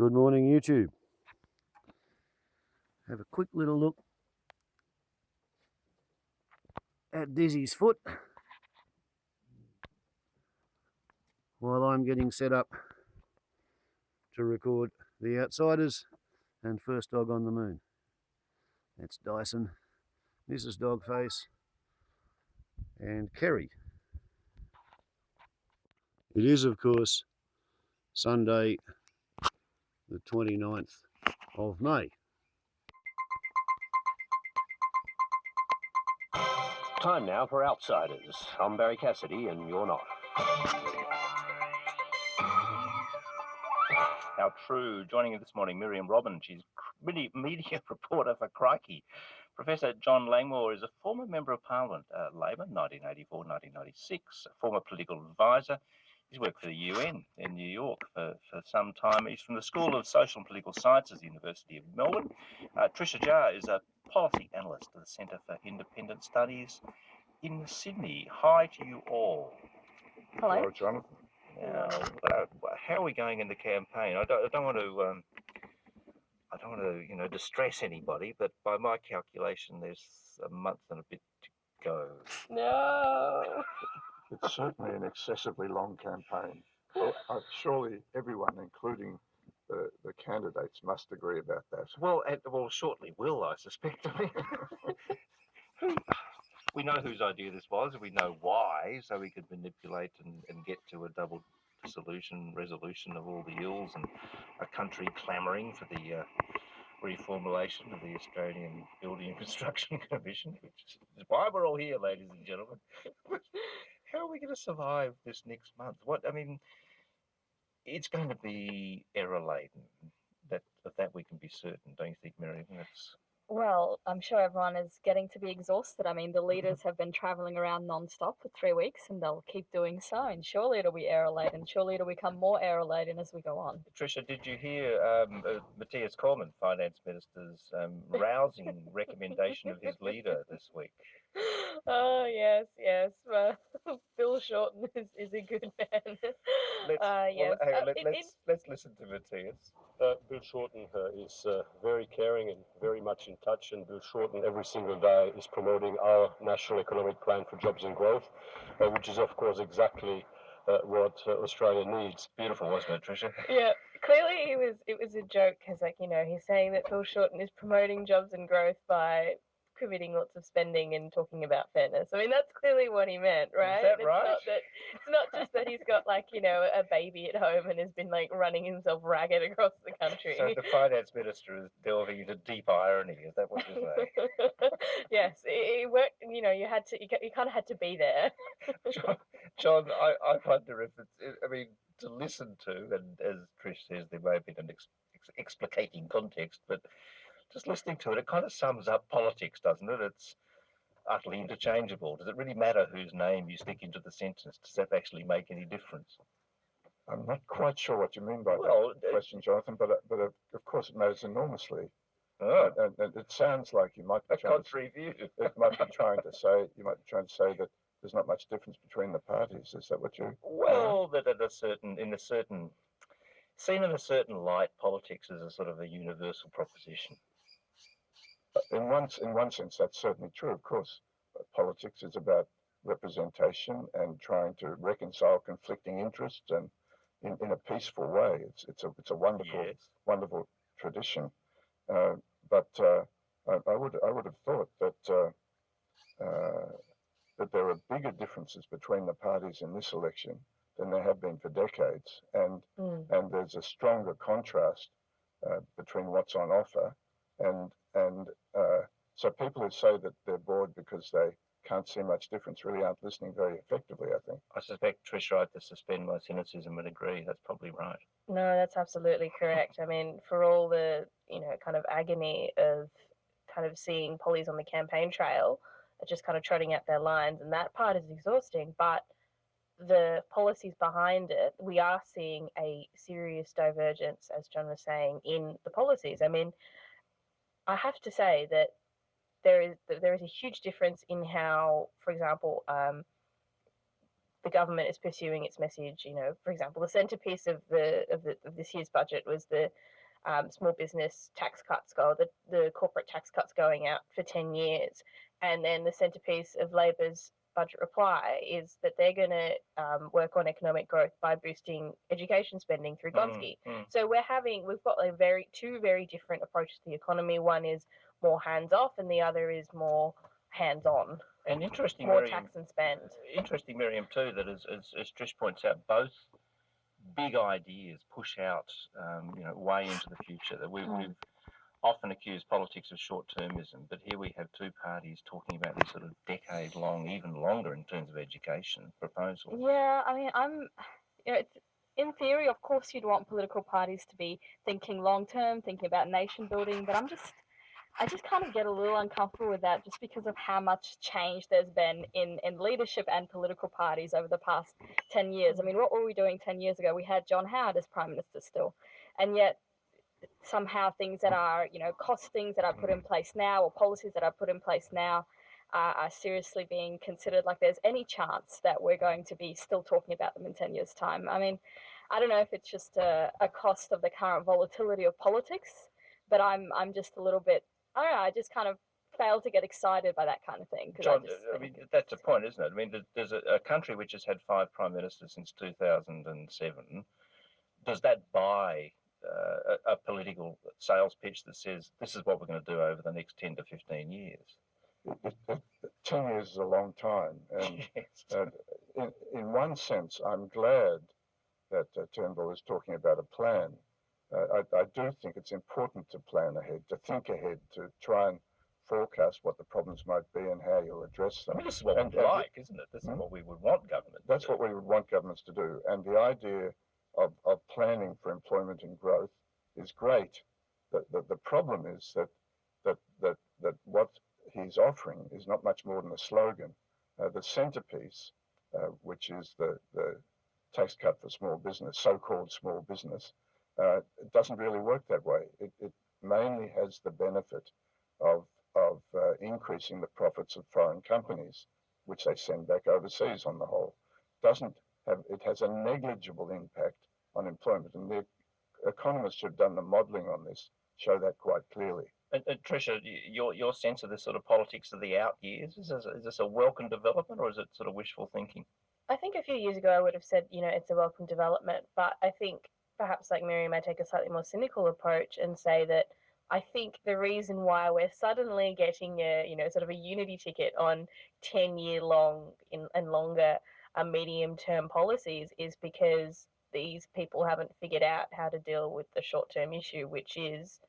Good morning, YouTube. Have a quick little look at Dizzy's foot while I'm getting set up to record The Outsiders and First Dog on the Moon. That's Dyson, Mrs. Dogface, and Kerry. It is, of course, Sunday, the 29th of May. Time now for Outsiders. I'm Barry Cassidy, and you're not. How true. Joining us this morning, Miriam Robin. She's media reporter for Crikey. Professor John Langmore is a former Member of Parliament, Labor, 1984-1996, a former political advisor. He's worked for the UN in New York for some time. He's from the School of Social and Political Sciences, the University of Melbourne. Tricia Jar is a policy analyst at the Centre for Independent Studies in Sydney. Hi to you all. Hello. Hello, Jonathan. Now, how are we going in the campaign? I don't want to, distress anybody, but by my calculation, there's a month and a bit to go. No. It's certainly an excessively long campaign. Surely everyone, including the candidates, must agree about that. Well, shortly will, I suspect. We know whose idea this was, and we know why, so we could manipulate and get to a double resolution of all the ills, and a country clamouring for the reformulation of the Australian Building and Construction Commission, which is why we're all here, ladies and gentlemen. How are we going to survive this next month? It's going to be error-laden. Of that we can be certain, don't you think, Miriam? Well, I'm sure everyone is getting to be exhausted. I mean, the leaders have been travelling around non-stop for 3 weeks, and they'll keep doing so. And surely it'll be error-laden. Surely it'll become more error-laden as we go on. Tricia, did you hear Matthias Corman, Finance Minister's, rousing recommendation of his leader this week? Oh, yes. Bill Shorten is a good man. Let's listen to Matthias. Bill Shorten is very caring and very much in touch, and Bill Shorten every single day is promoting our National Economic Plan for Jobs and Growth, which is, of course, exactly what Australia needs. Beautiful, wasn't it, Tricia? Yeah, clearly it was a joke, because, he's saying that Bill Shorten is promoting jobs and growth by committing lots of spending and talking about fairness. I mean, that's clearly what he meant, right? Is that right? It's not just that he's got, a baby at home and has been, running himself ragged across the country. So the finance minister is delving into deep irony. Is that what you're saying? Yes, it worked. You kind of had to be there. John, I wonder if to listen to, and as Trish says, there may have been an explicating context, but just listening to it, it kind of sums up politics, doesn't it? It's utterly interchangeable. Does it really matter whose name you stick into the sentence? Does that actually make any difference? I'm not quite sure what you mean by that question, Jonathan, but of course it matters enormously. Oh. And it sounds like you might be trying to say that there's not much difference between the parties. Is that what you? Well, that seen in a certain light, politics is a sort of a universal proposition. In one sense, that's certainly true. Of course, politics is about representation and trying to reconcile conflicting interests, and in a peaceful way. It's a wonderful tradition. But I would have thought that there are bigger differences between the parties in this election than there have been for decades, and there's a stronger contrast between what's on offer, and so people who say that they're bored because they can't see much difference really aren't listening very effectively, I think. I suspect Trish, I have to suspend my cynicism and agree. That's probably right. No, that's absolutely correct. I mean, for all the, kind of agony of kind of seeing pollies on the campaign trail, just kind of trotting out their lines, and that part is exhausting, but the policies behind it, we are seeing a serious divergence, as John was saying, in the policies. I mean, I have to say that there is a huge difference in how, for example, the government is pursuing its message. You know, for example, the centerpiece of this year's budget was the small business tax cuts the corporate tax cuts going out for 10 years. And then the centerpiece of Labor's budget reply is that they're going to work on economic growth by boosting education spending through Gonski. So we've got two very different approaches to the economy. One is more hands-off and the other is more hands-on. And interesting, more Miriam, tax and spend. Interesting, Miriam, too, that as Trish points out, both big ideas push out, way into the future. That we've often accused politics of short-termism, but here we have two parties talking about this sort of decade-long, even longer in terms of education proposals. Yeah, I mean, it's, in theory, of course, you'd want political parties to be thinking long-term, thinking about nation building, but I just kind of get a little uncomfortable with that just because of how much change there's been in leadership and political parties over the past 10 years. I mean, what were we doing 10 years ago? We had John Howard as Prime Minister still, and yet somehow things that are, cost things that are put in place now or policies that are put in place now are seriously being considered. Like there's any chance that we're going to be still talking about them in 10 years' time. I mean, I don't know if it's just a cost of the current volatility of politics, but I'm just a little bit, I don't know, I just kind of fail to get excited by that kind of thing. John, I mean, that's the point, isn't it? I mean, there's a country which has had 5 prime ministers since 2007. Does that buy a political sales pitch that says this is what we're going to do over the next 10 to 15 years? 10 years is a long time. And yes. in one sense, I'm glad that Turnbull is talking about a plan. I do think it's important to plan ahead, to think ahead, to try and forecast what the problems might be and how you'll address them. I mean, this is what we'd like, isn't it? This is what we would want government That's to do. what we would want governments to do. And the idea of planning for employment and growth is great. The problem is that what he's offering is not much more than a slogan. The centerpiece, which is the tax cut for small business, so-called small business, it doesn't really work that way. It mainly has the benefit of increasing the profits of foreign companies, which they send back overseas on the whole. It has a negligible impact on employment, and the economists who have done the modelling on this show that quite clearly. And Tricia, your sense of this sort of politics of the out years, is this a welcome development or is it sort of wishful thinking? I think a few years ago I would have said, it's a welcome development, but I think perhaps like Miriam, I take a slightly more cynical approach and say that I think the reason why we're suddenly getting sort of a unity ticket on 10-year long and longer medium-term policies is because these people haven't figured out how to deal with the short-term issue, which is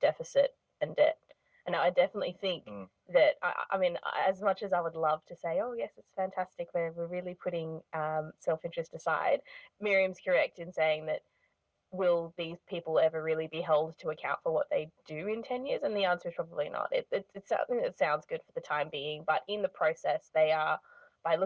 deficit and debt. And I definitely think that, I mean, as much as I would love to say, oh, yes, it's fantastic, we're really putting self-interest aside, Miriam's correct in saying that will these people ever really be held to account for what they do in 10 years? And the answer is probably not. It's something that sounds good for the time being, but in the process, they are, by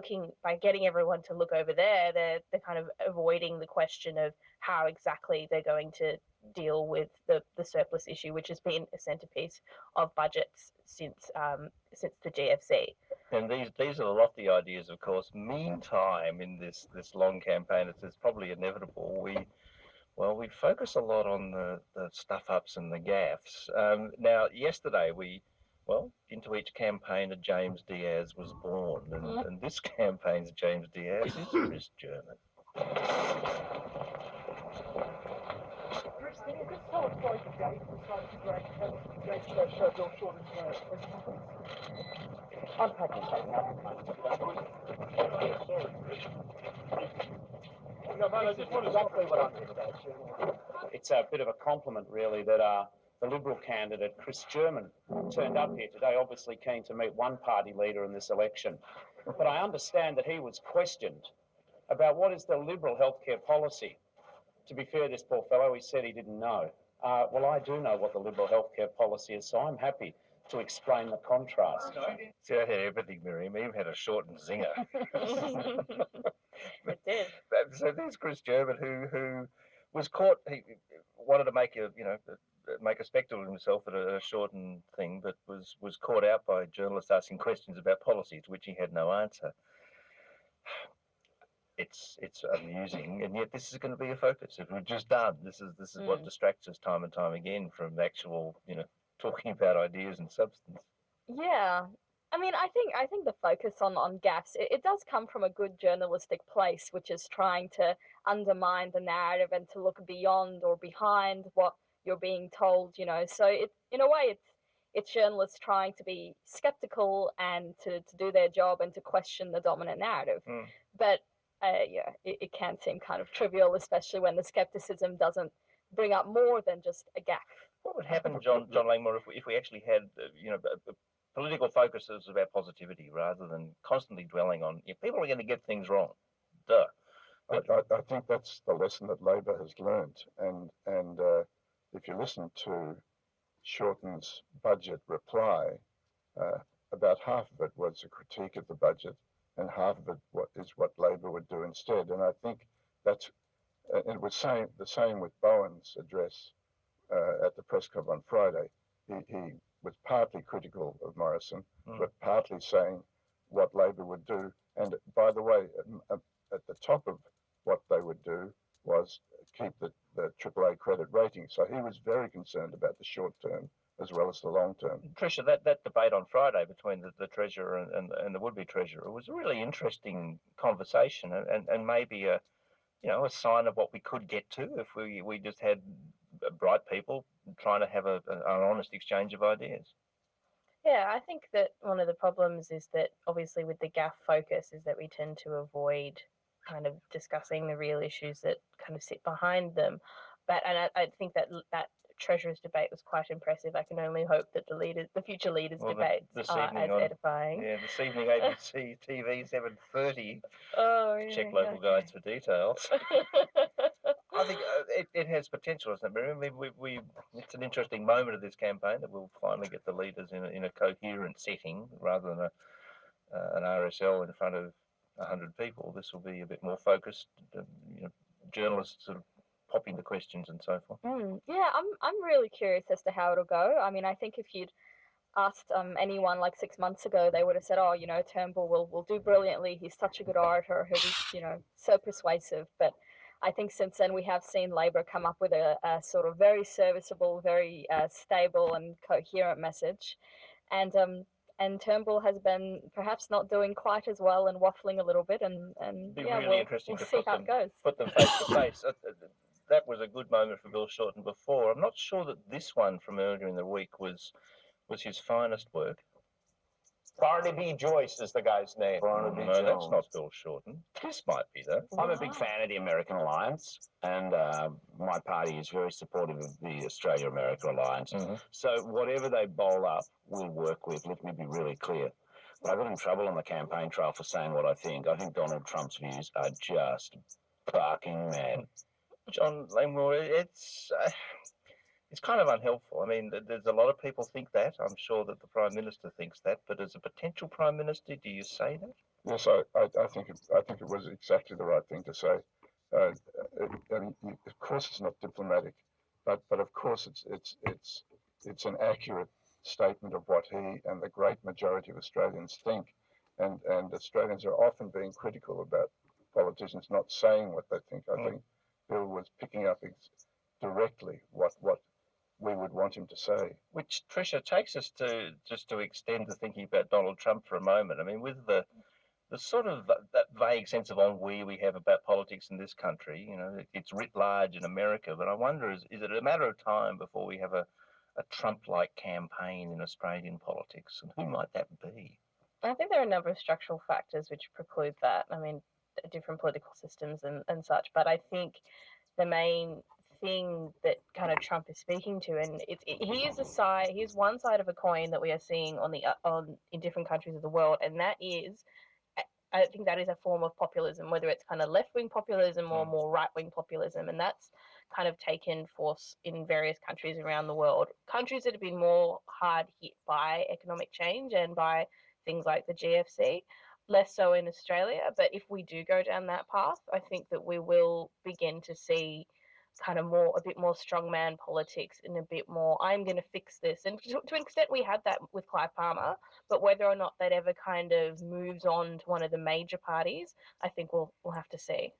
getting everyone to look over there, they're kind of avoiding the question of how exactly they're going to deal with the surplus issue, which has been a centerpiece of budgets since the GFC. And these are the lofty ideas, of course. Meantime, in this long campaign, it's probably inevitable. We focus a lot on the stuff-ups and the gaffes. Now, yesterday into each campaign a James Diaz was born, and this campaign's James Diaz is Chris German. Chris, can you just tell us why the date decided to great show Bill Shorten unpacking something. No, man, I just want exactly what I'm here about. It's a bit of a compliment, really, that the Liberal candidate, Chris German, turned up here today, obviously keen to meet one party leader in this election. But I understand that he was questioned about what is the Liberal healthcare policy. To be fair, this poor fellow, he said he didn't know. Well, I do know what the Liberal healthcare policy is, so I'm happy to explain the contrast. See, I had everything, Miriam. He even had a shortened zinger. It did. So there's Chris German who was caught. He wanted to make a spectacle of himself at a shortened thing, but was caught out by journalists asking questions about policy to which he had no answer. it's amusing, and yet this is going to be a focus. If we're just done, this is what distracts us time and time again from actual, talking about ideas and substance. Yeah. I mean, I think the focus on gaffes, it does come from a good journalistic place, which is trying to undermine the narrative and to look beyond or behind what you're being told, So in a way, it's journalists trying to be skeptical and to do their job and to question the dominant narrative. But yeah, it can seem kind of trivial, especially when the skepticism doesn't bring up more than just a gaffe. What would happen, John Langmore, if we actually had, political focuses about positivity rather than constantly dwelling on people are going to get things wrong? Duh. I think that's the lesson that Labor has learned, and if you listen to Shorten's budget reply, about half of it was a critique of the budget, and half of it is what Labor would do instead. And I think that's it was the same with Bowen's address at the press club on Friday. He was partly critical of Morrison, but partly saying what Labor would do. And by the way, at the top of what they would do was keep the AAA credit rating. So he was very concerned about the short term as well as the long term. Tricia, that debate on Friday between the Treasurer and the would-be Treasurer was a really interesting conversation, and maybe a sign of what we could get to if we just had bright people trying to have an honest exchange of ideas. Yeah, I think that one of the problems is that obviously with the gaffe focus is that we tend to avoid kind of discussing the real issues that kind of sit behind them. But I think that Treasurer's debate was quite impressive. I can only hope that the future leaders' debates are as edifying. Yeah, this evening ABC TV 7:30. Oh, yeah, check local guides for details. I think it has potential, isn't it? I mean, it's an interesting moment of this campaign that we'll finally get the leaders in a coherent setting rather than an RSL in front of 100 people. This will be a bit more focused. Journalists sort of popping the questions and so forth. Yeah, I'm really curious as to how it'll go. I mean, I think if you'd asked anyone like 6 months ago, they would have said, "Oh, Turnbull will do brilliantly. He's such a good orator. He'll be, so persuasive." But I think since then we have seen Labor come up with a sort of very serviceable, very stable and coherent message, and Turnbull has been perhaps not doing quite as well and waffling a little bit, and Be yeah, really interesting we'll to see how it goes. put them face to face. That was a good moment for Bill Shorten before. I'm not sure that this one from earlier in the week was his finest work. Barnaby Joyce is the guy's name. Barnaby Jones. That's not Bill Shorten. This might be, though. I'm a big fan of the American Alliance, and my party is very supportive of the Australia-America Alliance. So whatever they bowl up, we'll work with. Let me be really clear. But I got in trouble on the campaign trail for saying what I think. I think Donald Trump's views are just barking mad. John Langmore, it's kind of unhelpful. I mean, there's a lot of people think that. I'm sure that the Prime Minister thinks that. But as a potential Prime Minister, do you say that? Yes, I think it was exactly the right thing to say. Of course, it's not diplomatic, but of course it's an accurate statement of what he and the great majority of Australians think, and Australians are often being critical about politicians not saying what they think. I think Bill was picking up directly what we would want him to say. Which, Tricia, takes us to extend the thinking about Donald Trump for a moment. I mean, with the sort of that vague sense of ennui we have about politics in this country, it's writ large in America, but I wonder, is it a matter of time before we have a Trump-like campaign in Australian politics? And who might that be? I think there are a number of structural factors which preclude that. I mean, different political systems and such, but I think the main thing that kind of Trump is speaking to, and he is one side of a coin that we are seeing in different countries of the world, and that is, I think that is a form of populism, whether it's kind of left-wing populism or more right-wing populism, and that's kind of taken force in various countries around the world. Countries that have been more hard hit by economic change and by things like the GFC, less so in Australia. But if we do go down that path, I think that we will begin to see kind of a bit more strongman politics and a bit more, I'm going to fix this. And to an extent, we had that with Clive Palmer, but whether or not that ever kind of moves on to one of the major parties, I think we'll have to see.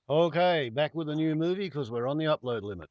Okay, back with a new movie because we're on the upload limit.